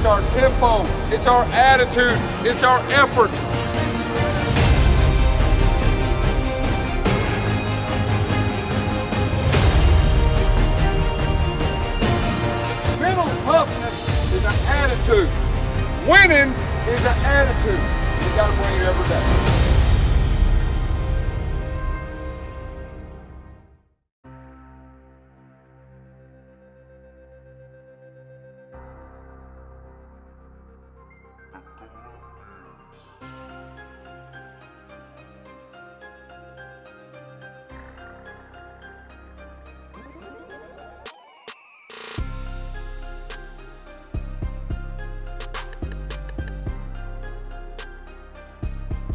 our tempo, it's our attitude, it's our effort. Mental toughness is an attitude. Winning is an attitude. You got to bring it every day.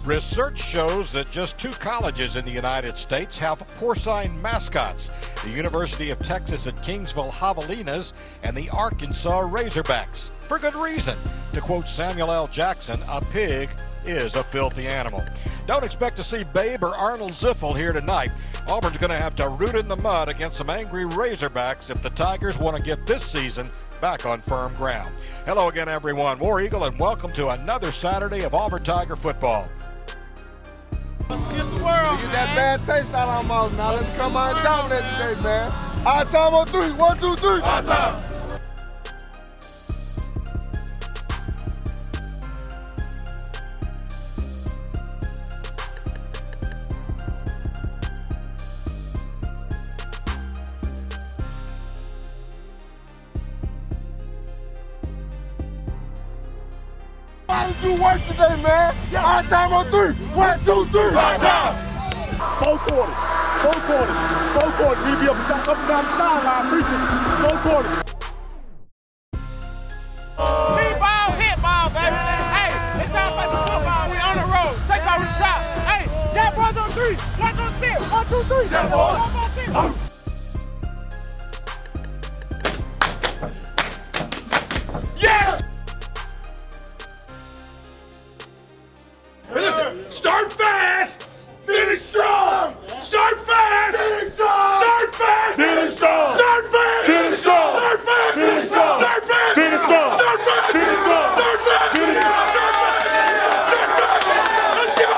Research shows that just 2 colleges in the United States have porcine mascots, the University of Texas at Kingsville Javelinas and the Arkansas Razorbacks. For good reason. To quote Samuel L. Jackson, a pig is a filthy animal. Don't expect to see Babe or Arnold Ziffel here tonight. Auburn's going to have to root in the mud against some angry Razorbacks if the Tigers want to get this season back on firm ground. Hello again, everyone. War Eagle, and welcome to another Saturday of Auburn Tiger football. Against the world, get that bad taste out of our mouth now. Let's come out and dominate today, man. Our time on 3. 1, 2, 3. Our time. Do work today, man. Yeah. Our time on 3. 1, 2, 3. Our time. 4 quarters. 4 quarters. 4 quarters. He'll be up and down the sideline preaching. 4 quarters. See ball, hit ball, baby. Hey, it's time for the football. We on the road. Take our shot. Hey, Jack boys on 3. 1, 2, 3. 1, 2, 3. Jack boys. Start fast, finish strong. Start fast, finish strong. Start fast, finish strong. Start fast, finish strong. Start fast, finish strong. Start fast, finish strong. Start fast, finish strong. Start fast, finish strong. Start fast. Let's go.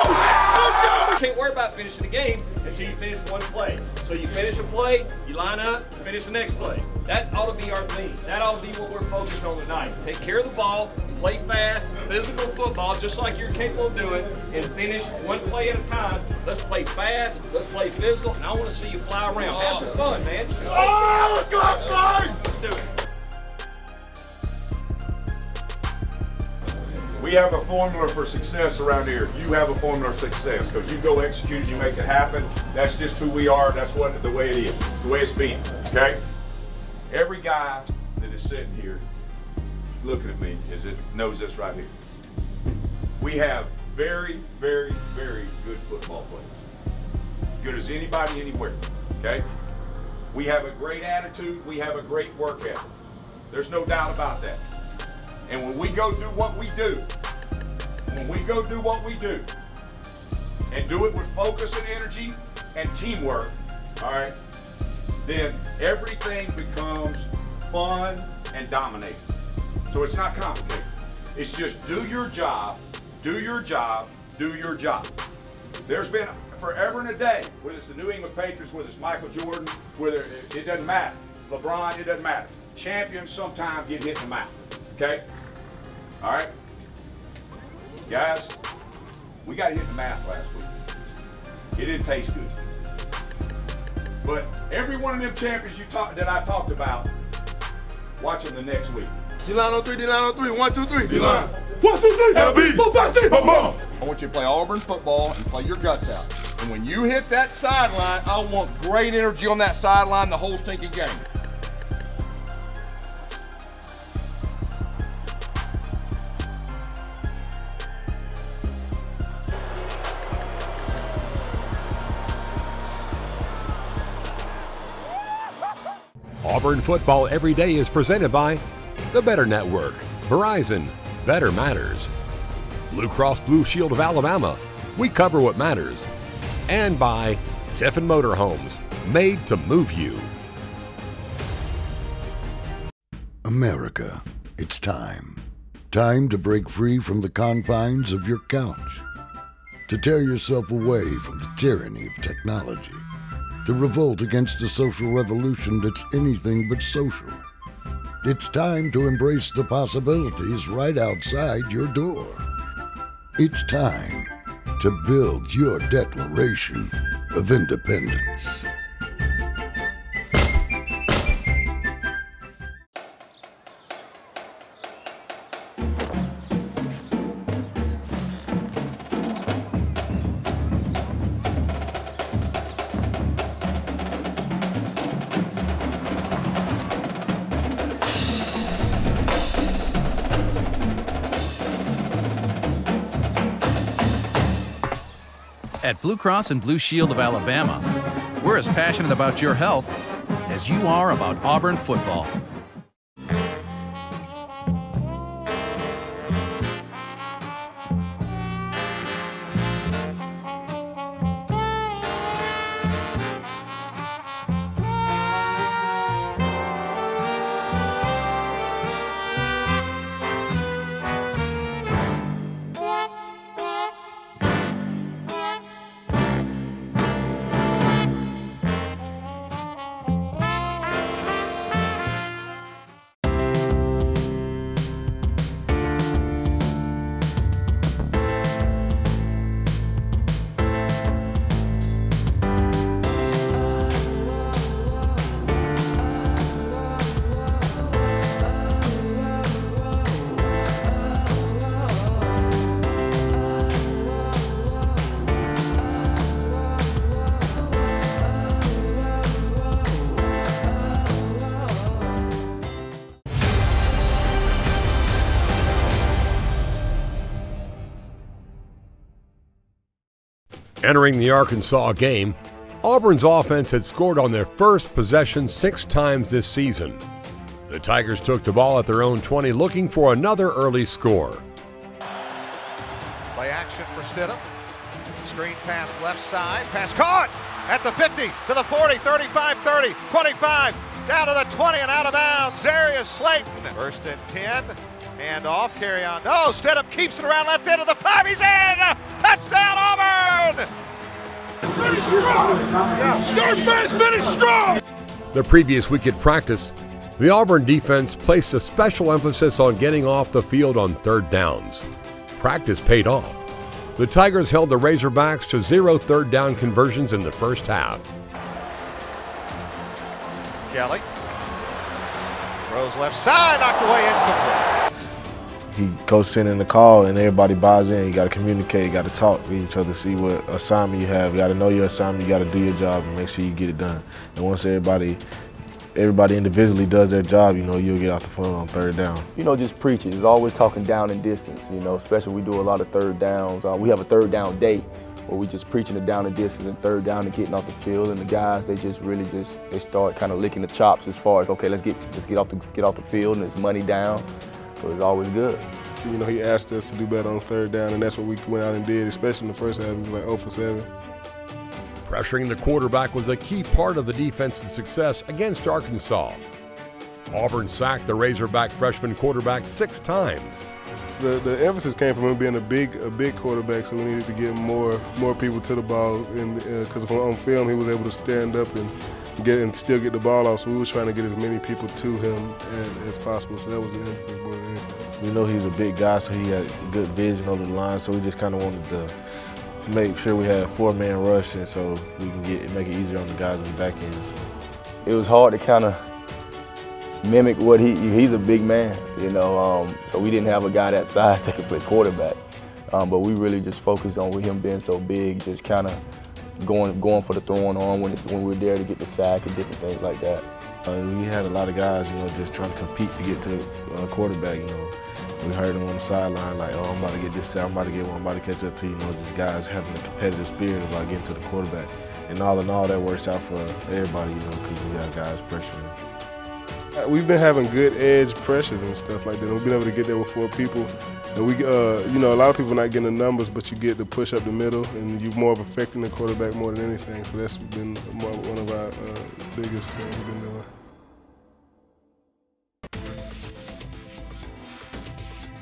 Let's go. You can't worry about finishing the game until you finish one play. So you finish a play, you line up, you finish the next play. That ought to be our theme. That ought to be what we're focused on tonight. Take care of the ball, play fast, physical football, just like you're capable of doing, and finish one play at a time. Let's play fast, let's play physical, and I want to see you fly around. Have some fun, man. Oh, let's go, fun! Let's do it. We have a formula for success around here. You have a formula for success because you go execute, you make it happen. That's just who we are. That's what the way it is, the way it's been. Okay. Every guy that is sitting here looking at me knows this right here. We have very, very, very good football players. Good as anybody anywhere. Okay. We have a great attitude. We have a great work ethic. There's no doubt about that. And when we go do what we do, and do it with focus and energy and teamwork, all right, then everything becomes fun and dominating. So it's not complicated. It's just do your job, do your job, do your job. There's been forever and a day, whether it's the New England Patriots, whether it's Michael Jordan, whether it doesn't matter. LeBron, it doesn't matter. Champions sometimes get hit in the mouth, okay? All right? Guys, we got hit in the mouth last week. It didn't taste good. But every one of them champions that I talked about, watch them the next week. D-line on 3, D-line on 3. 1, 2, 3. D-line. 1, 2, 3. LB. 4, 5, 6. Come on. I want you to play Auburn football and play your guts out. And when you hit that sideline, I want great energy on that sideline the whole stinking game. Auburn football every day is presented by the Better Network, Verizon, Better Matters, Blue Cross Blue Shield of Alabama, we cover what matters, and by Tiffin Motorhomes, made to move you. America, it's time. Time to break free from the confines of your couch. To tear yourself away from the tyranny of technology. To revolt against a social revolution that's anything but social. It's time to embrace the possibilities right outside your door. It's time to build your Declaration of Independence. At Blue Cross and Blue Shield of Alabama, we're as passionate about your health as you are about Auburn football. Entering the Arkansas game, Auburn's offense had scored on their first possession 6 times this season. The Tigers took the ball at their own 20, looking for another early score. Play action for Stidham. Screen pass left side. Pass caught at the 50, to the 40, 35, 30, 25, down to the 20 and out of bounds. Darius Slayton. First and 10. Hand off, carry on. No, Stidham keeps it around left end of the 5. He's in! Touchdown, Auburn! Finish strong! Start fast, finish strong! The previous week at practice, the Auburn defense placed a special emphasis on getting off the field on third downs. Practice paid off. The Tigers held the Razorbacks to 0 third down conversions in the first half. Kelly throws left side, knocked away incomplete. Coach sent in the call and everybody buys in. You got to communicate, you got to talk to each other, see what assignment you have. You got to know your assignment, you got to do your job and make sure you get it done. And once everybody individually does their job, you know, you'll get off the field on third down. You know, just preaching. It's always talking down and distance, you know, especially we do a lot of third downs. We have a third down day where we just preaching the down and distance and third down and getting off the field. And the guys, they start kind of licking the chops as far as, okay, let's get off the field and it's money down. So it's always good. You know, he asked us to do better on third down, and that's what we went out and did, especially in the first half. We was like 0 for 7. Pressuring the quarterback was a key part of the defense's success against Arkansas. Auburn sacked the Razorback freshman quarterback 6 times. The emphasis came from him being a big quarterback, so we needed to get more people to the ball, and because on film he was able to stand up and still get the ball off. So we were trying to get as many people to him as possible. So that was the emphasis. We know he's a big guy, so he had good vision on the line. So we just kind of wanted to make sure we had 4-man rush, and so we can make it easier on the guys on the back end. It was hard to kind of mimic what he's a big man, you know. So we didn't have a guy that size that could play quarterback. But we really just focused on with him being so big, just kind of going for the throwing arm when we're there to get the sack and different things like that. We had a lot of guys, you know, just trying to compete to get to a quarterback, you know. We heard them on the sideline like, oh, I'm about to get this sack, I'm about to get one, I'm about to catch up to you. You know, just guys having a competitive spirit about getting to the quarterback. And all in all, that works out for everybody, you know, because we got guys pressuring. We've been having good edge pressures and stuff like that. We've been able to get there with 4 people. And we, you know, a lot of people not getting the numbers, but you get to push up the middle, and you're more of affecting the quarterback more than anything. So that's been one of our biggest things we've been doing.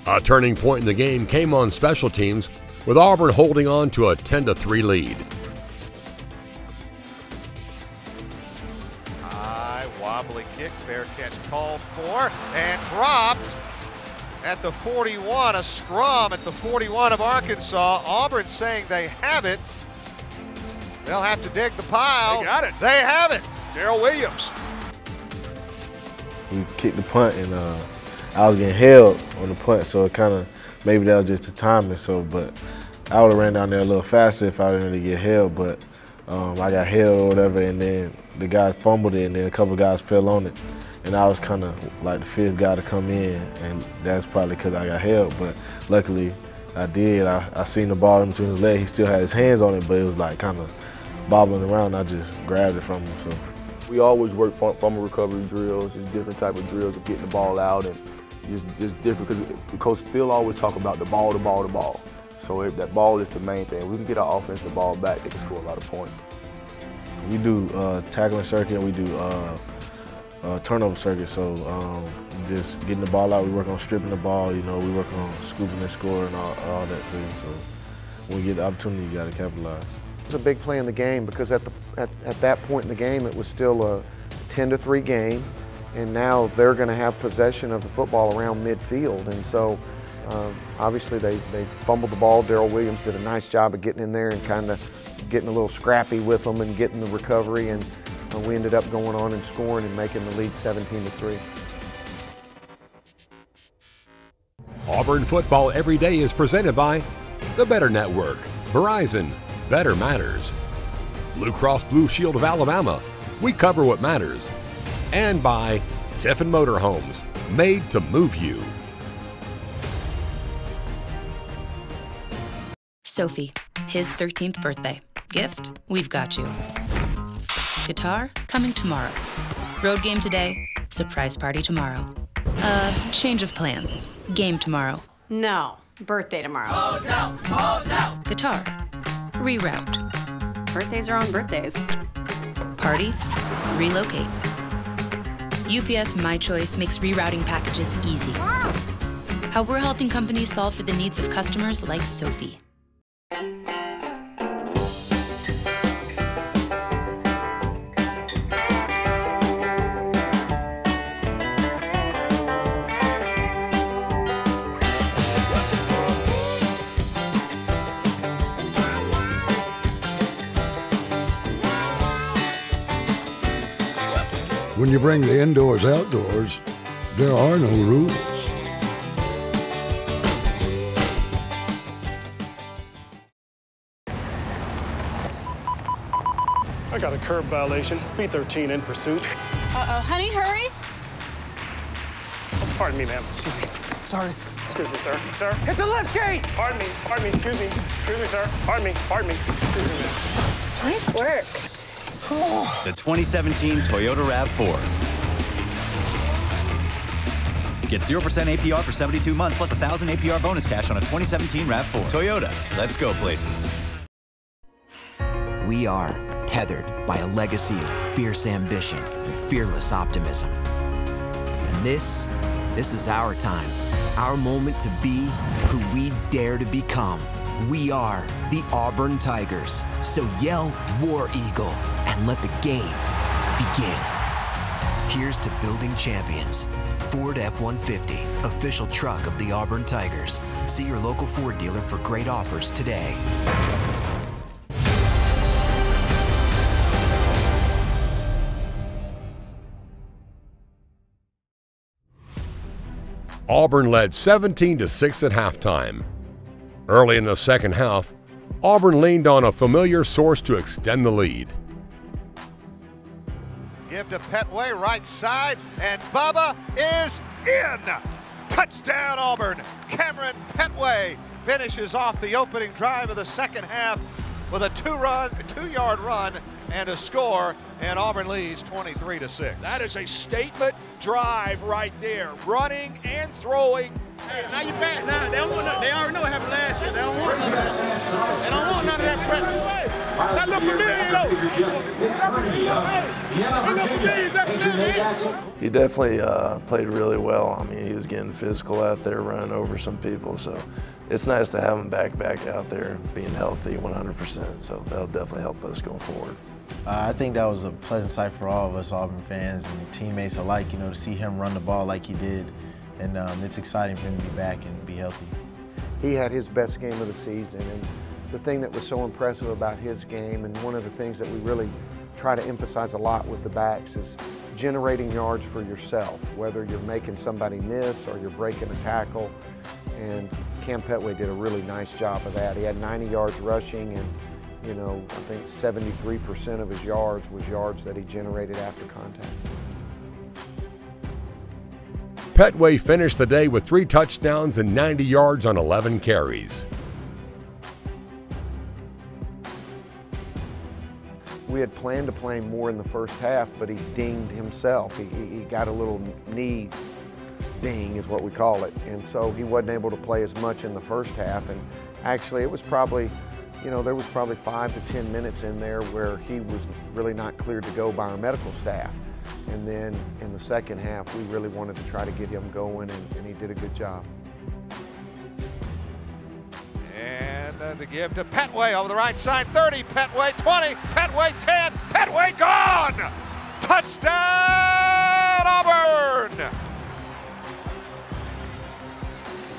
A turning point in the game came on special teams, with Auburn holding on to a 10-3 lead. High wobbly kick, fair catch called for and dropped at the 41. A scrum at the 41 of Arkansas. Auburn saying they have it. They'll have to dig the pile. They got it. They have it. Daryl Williams. We kicked the punt and I was getting held on the punt, so it kind of, maybe that was just the timing. So, but I would have ran down there a little faster if I didn't really get held, but I got held or whatever, and then the guy fumbled it, and then a couple guys fell on it. And I was kind of like the fifth guy to come in, and that's probably because I got held, but luckily I did. I seen the ball in between his legs. He still had his hands on it, but it was like kind of bobbling around. I just grabbed it from him. So we always work fumble recovery drills. There's different type of drills of getting the ball out, and just different because the coach still always talk about the ball, the ball, the ball. So if that ball is the main thing. We can get our offense the ball back, they can score a lot of points. We do tackling circuit, and we do turnover circuit. So just getting the ball out, we work on stripping the ball. You know, we work on scooping and scoring, all that thing. So when we get the opportunity, you got to capitalize. It was a big play in the game because at that point in the game, it was still a 10-3 game, and now they're going to have possession of the football around midfield, and so obviously they fumbled the ball. Daryl Williams did a nice job of getting in there and kind of getting a little scrappy with them and getting the recovery, and we ended up going on and scoring and making the lead 17-3. Auburn football every day is presented by the Better Network, Verizon, Better Matters, Blue Cross Blue Shield of Alabama, we cover what matters, and by Tiffin Motorhomes, made to move you. Sophie, his 13th birthday. Gift, we've got you. Guitar, coming tomorrow. Road game today, surprise party tomorrow. Change of plans. Game tomorrow. No, birthday tomorrow. Hotel, hotel. Guitar, reroute. Birthdays are on birthdays. Party, relocate. UPS My Choice makes rerouting packages easy. How we're helping companies solve for the needs of customers like Sophie. When you bring the indoors outdoors, there are no rules. I got a curb violation, B13 in pursuit. Uh-oh, honey, hurry. Oh, pardon me, ma'am. Excuse me. Sorry. Excuse me, sir. Sir. Hit the left gate! Pardon me, excuse me. Excuse me, sir. Pardon me, excuse me. Nice work. The 2017 Toyota RAV4. Get 0% APR for 72 months plus 1,000 APR bonus cash on a 2017 RAV4. Toyota, let's go places. We are tethered by a legacy of fierce ambition and fearless optimism. And this is our time, our moment to be who we dare to become. We are the Auburn Tigers. So yell War Eagle and let the game begin. Here's to building champions. Ford F-150, official truck of the Auburn Tigers. See your local Ford dealer for great offers today. Auburn led 17-6 at halftime. Early in the second half, Auburn leaned on a familiar source to extend the lead. Give to Petway, right side, and Bubba is in! Touchdown Auburn! Cameron Petway finishes off the opening drive of the second half with a two-yard run and a score, and Auburn leads 23-6. That is a statement drive right there. Running and throwing. Hey, now you back now. They already know what happened last year. They don't want none of that. They don't want none of that pressure. That look familiar, though. He definitely played really well. I mean, he was getting physical out there, running over some people. So it's nice to have him back out there, being healthy 100%. So that'll definitely help us going forward. I think that was a pleasant sight for all of us Auburn fans and teammates alike, to see him run the ball like he did. And it's exciting for him to be back and be healthy. He had his best game of the season, and the thing that was so impressive about his game, and one of the things that we really try to emphasize a lot with the backs, is generating yards for yourself, whether you're making somebody miss or you're breaking a tackle. And Cam Petway did a really nice job of that. He had 90 yards rushing, and I think 73% of his yards was yards that he generated after contact. Petway finished the day with 3 touchdowns and 90 yards on 11 carries. We had planned to play more in the first half, but he dinged himself. He got a little knee ding is what we call it. And so he wasn't able to play as much in the first half. And actually it was probably, there was probably 5 to 10 minutes in there where he was really not cleared to go by our medical staff. And then in the second half, we really wanted to try to get him going, and he did a good job. And the give to Petway over the right side, 30, Petway 20, Petway 10, Petway gone! Touchdown, Auburn!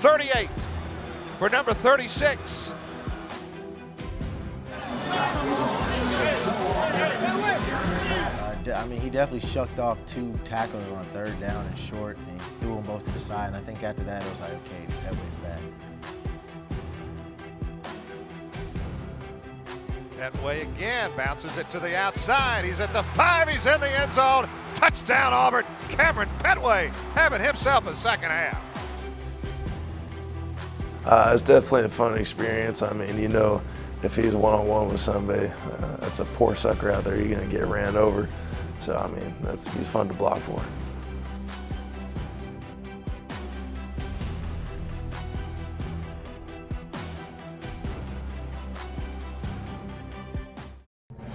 38 for number 36. I mean, he definitely shucked off 2 tackles on 3rd down and short, and he threw them both to the side. And I think after that, it was like, okay, Petway's back. Petway again bounces it to the outside. He's at the 5. He's in the end zone. Touchdown, Auburn. Cameron Petway having himself a second half. It's definitely a fun experience. I mean, if he's one-on-one with somebody, that's a poor sucker out there. You're going to get ran over. So, I mean, he's fun to block for.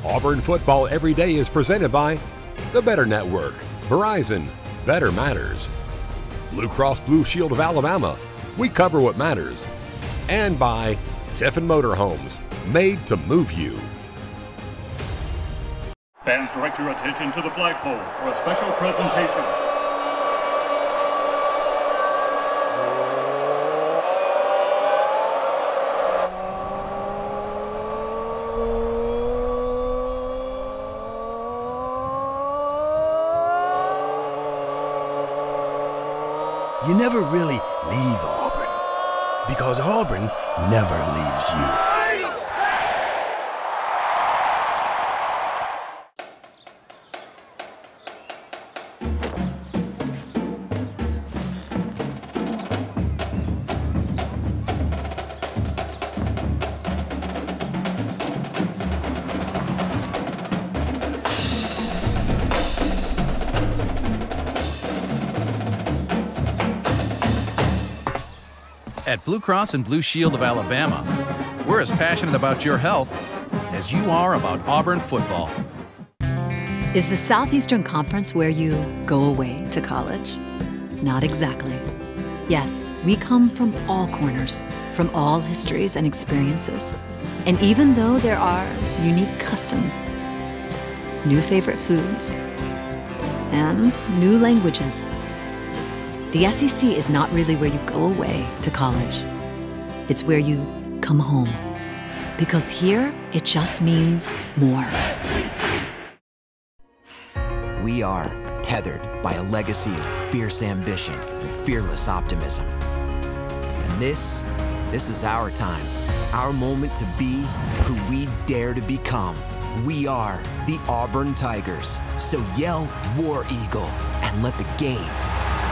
Auburn football every day is presented by the Better Network, Verizon, Better Matters, Blue Cross Blue Shield of Alabama, we cover what matters, and by Tiffin Motorhomes, made to move you. Fans, direct your attention to the flagpole for a special presentation. You never really leave Auburn, because Auburn never leaves you. At Blue Cross and Blue Shield of Alabama, we're as passionate about your health as you are about Auburn football. Is the Southeastern Conference where you go away to college? Not exactly. Yes, we come from all corners, from all histories and experiences. And even though there are unique customs, new favorite foods, and new languages, the SEC is not really where you go away to college. It's where you come home. Because here, it just means more. We are tethered by a legacy of fierce ambition and fearless optimism. And this is our time, our moment to be who we dare to become. We are the Auburn Tigers. So yell War Eagle and let the game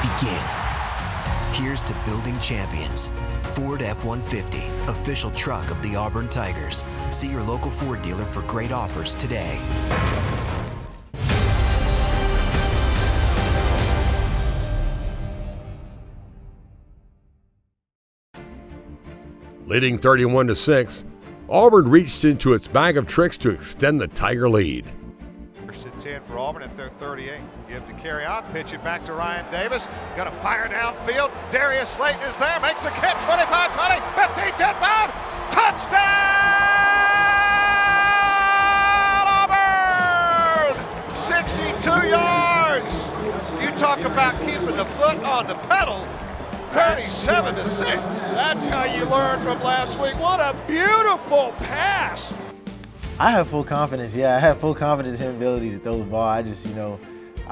begin. Here's to building champions. Ford F-150, official truck of the Auburn Tigers. See your local Ford dealer for great offers today. Leading 31-6, Auburn reached into its bag of tricks to extend the Tiger lead. First and 10 for Auburn at their 38. Give to carry on, pitch it back to Ryan Davis. Got to fire downfield. Darius Slayton is there, makes the catch. 25, 20, 15, 10, 5. Touchdown, Auburn! 62 yards. You talk about keeping the foot on the pedal. 37-6. That's how you learned from last week. What a beautiful pass. I have full confidence. Yeah, I have full confidence in his ability to throw the ball. I just, I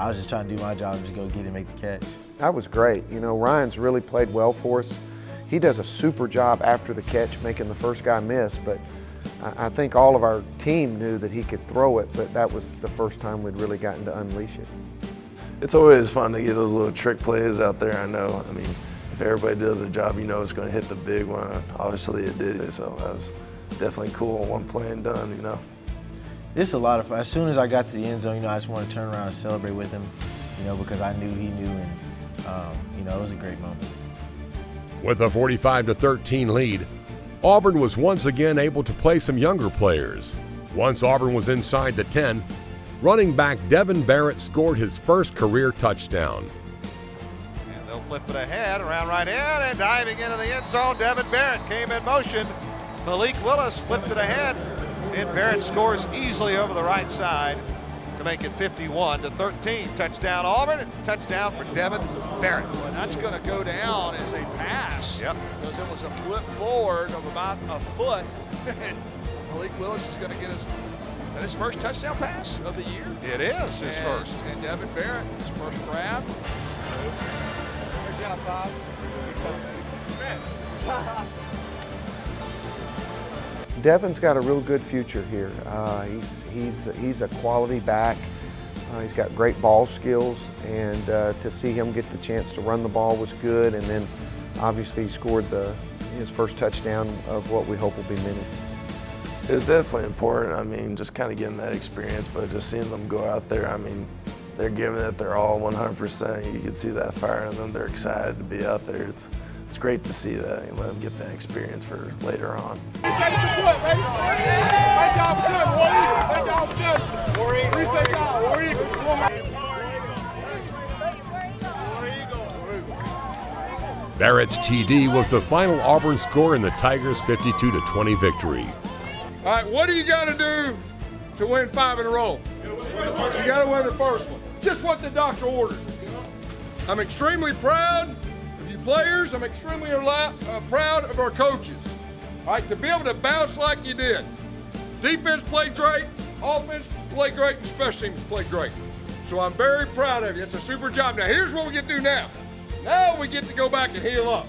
was just trying to do my job and just go get it and make the catch. That was great. Ryan's really played well for us. He does a super job after the catch, making the first guy miss, but I think all of our team knew that he could throw it, but that was the first time we'd really gotten to unleash it. It's always fun to get those little trick plays out there, I know. I mean, if everybody does their job, it's going to hit the big one. Obviously it did, so that was definitely cool. One play and done, It's a lot of fun. As soon as I got to the end zone, I just wanted to turn around and celebrate with him, because I knew he knew, and it was a great moment. With a 45-13 lead, Auburn was once again able to play some younger players. Once Auburn was inside the 10, running back Devin Barrett scored his first career touchdown. And they'll flip it ahead, around right in, and diving into the end zone, Devin Barrett came in motion. Malik Willis flipped it ahead, and Barrett scores easily over the right side to make it 51-13. Touchdown Auburn, and touchdown for Devin Barrett. And that's going to go down as a pass. Yep. Because it was a flip forward of about a foot. And Malik Willis is going to get his first touchdown pass of the year. It is his first. And Devin Barrett, his first grab. Good job, Bob. Devin's got a real good future here. He's a quality back. He's got great ball skills, and to see him get the chance to run the ball was good. And then, obviously, he scored his first touchdown of what we hope will be many. It was definitely important. Just kind of getting that experience, but just seeing them go out there. They're giving it their all 100%. You can see that fire in them. They're excited to be out there. It's great to see that and let them get that experience for later on. Barrett's TD was the final Auburn score in the Tigers' 52-20 victory. All right, what do you got to do to win 5 in a row? You got to win the first one. Just what the doctor ordered. I'm extremely proud of you players. I'm extremely proud of our coaches. All right, to be able to bounce like you did. Defense played great, offense played great, and special teams played great. So I'm very proud of you. It's a super job. Now, here's what we get to do now. Now we get to go back and heal up.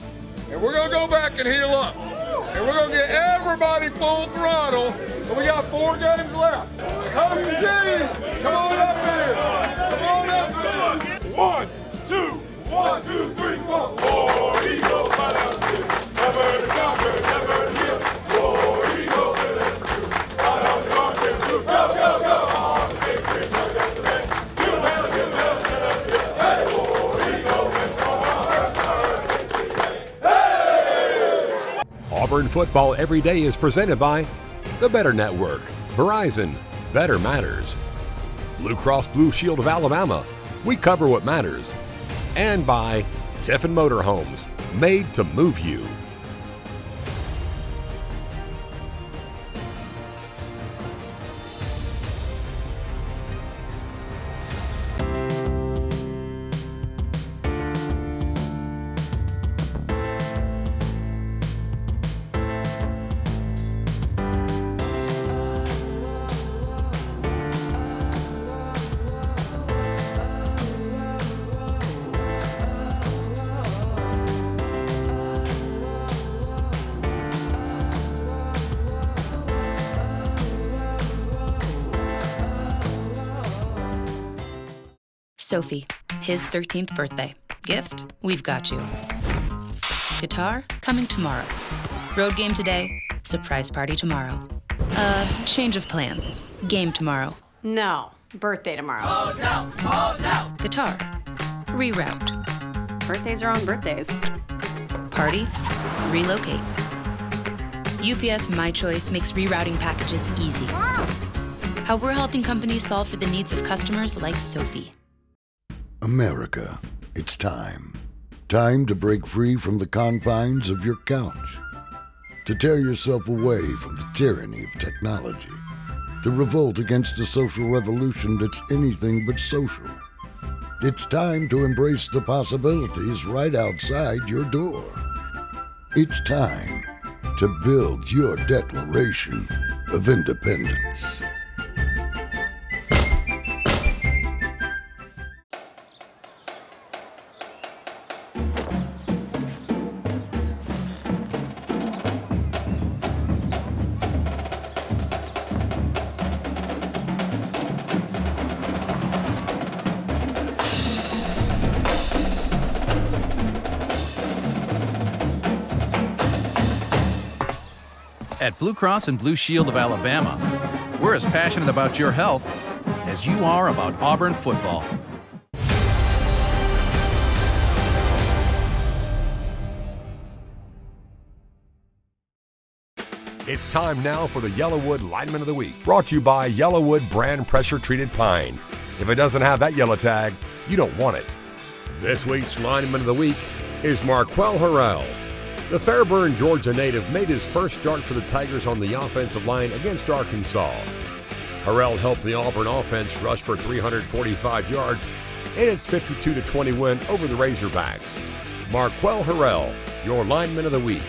And we're going to go back and heal up. And we're going to get everybody full throttle. And we got 4 games left. Coach G, come on up here. Come on up here. 1, 2, 1, 2, 3, 4. War Eagle, never to conquer, never to give. War Eagle, right on the arm, go, go, go. On the victory, no yesterday. Give hell, hey, War Eagle, hey! Auburn football every day is presented by the Better Network, Verizon, Better Matters, Blue Cross Blue Shield of Alabama, we cover what matters, and by Tiffin Motorhomes, made to move you. Sophie, his 13th birthday. Gift, we've got you. Guitar, coming tomorrow. Road game today, surprise party tomorrow. Change of plans. Game tomorrow. No, birthday tomorrow. Hotel! Guitar, reroute. Birthdays are on birthdays. Party, relocate. UPS My Choice makes rerouting packages easy. How we're helping companies solve for the needs of customers like Sophie. America, it's time. Time to break free from the confines of your couch. To tear yourself away from the tyranny of technology. To revolt against a social revolution that's anything but social. It's time to embrace the possibilities right outside your door. It's time to build your Declaration of Independence. At Blue Cross and Blue Shield of Alabama, we're as passionate about your health as you are about Auburn football. It's time now for the Yellowwood Lineman of the Week, brought to you by Yellowwood brand pressure-treated pine. If it doesn't have that yellow tag, you don't want it. This week's Lineman of the Week is Marquel Harrell. The Fairburn, Georgia native made his first start for the Tigers on the offensive line against Arkansas. Harrell helped the Auburn offense rush for 345 yards in its 52-20 win over the Razorbacks. Marquel Harrell, your Lineman of the Week.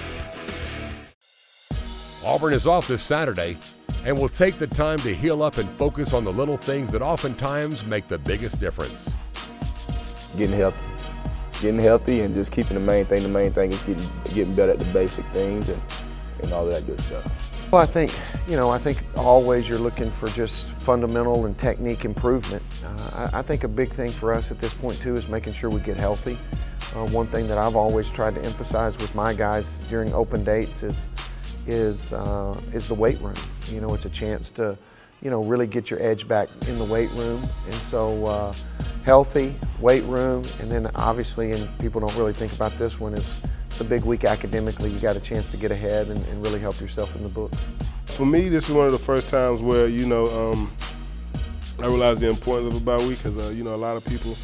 Auburn is off this Saturday and will take the time to heal up and focus on the little things that oftentimes make the biggest difference. Getting healthy and just keeping the main thing. The main thing is getting better at the basic things and all that good stuff. Well, I think always you're looking for just fundamental and technique improvement. I think a big thing for us at this point too is making sure we get healthy. One thing that I've always tried to emphasize with my guys during open dates is the weight room. You know, it's a chance to, really get your edge back in the weight room. And so healthy, weight room, and then obviously, and people don't really think about this one, it's a big week academically. You got a chance to get ahead and really help yourself in the books. For me, this is one of the first times where, I realized the importance of a bye week because, a lot of people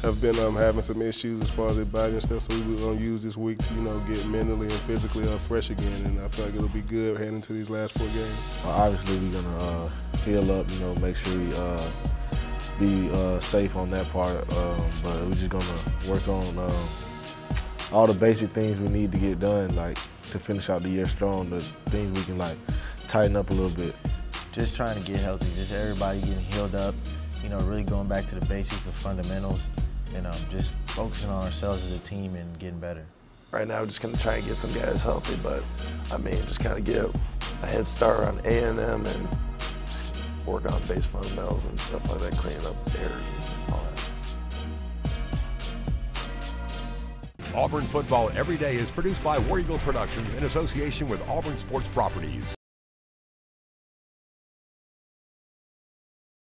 have been having some issues as far as their body and stuff, so we were going to use this week to, get mentally and physically fresh again, and I feel like it'll be good heading into these last 4 games. Obviously, we're going to heal up, make sure we be safe on that part, but we're just going to work on all the basic things we need to get done, like to finish out the year strong, the things we can tighten up a little bit. Just trying to get healthy, just everybody getting healed up, really going back to the basics, the fundamentals, and just focusing on ourselves as a team and getting better. Right now, we're just going to try and get some guys healthy, but just kind of get a head start on A&M and just work on base fundamentals and stuff like that, cleaning up errors and all that. Auburn Football Every Day is produced by War Eagle Productions in association with Auburn Sports Properties.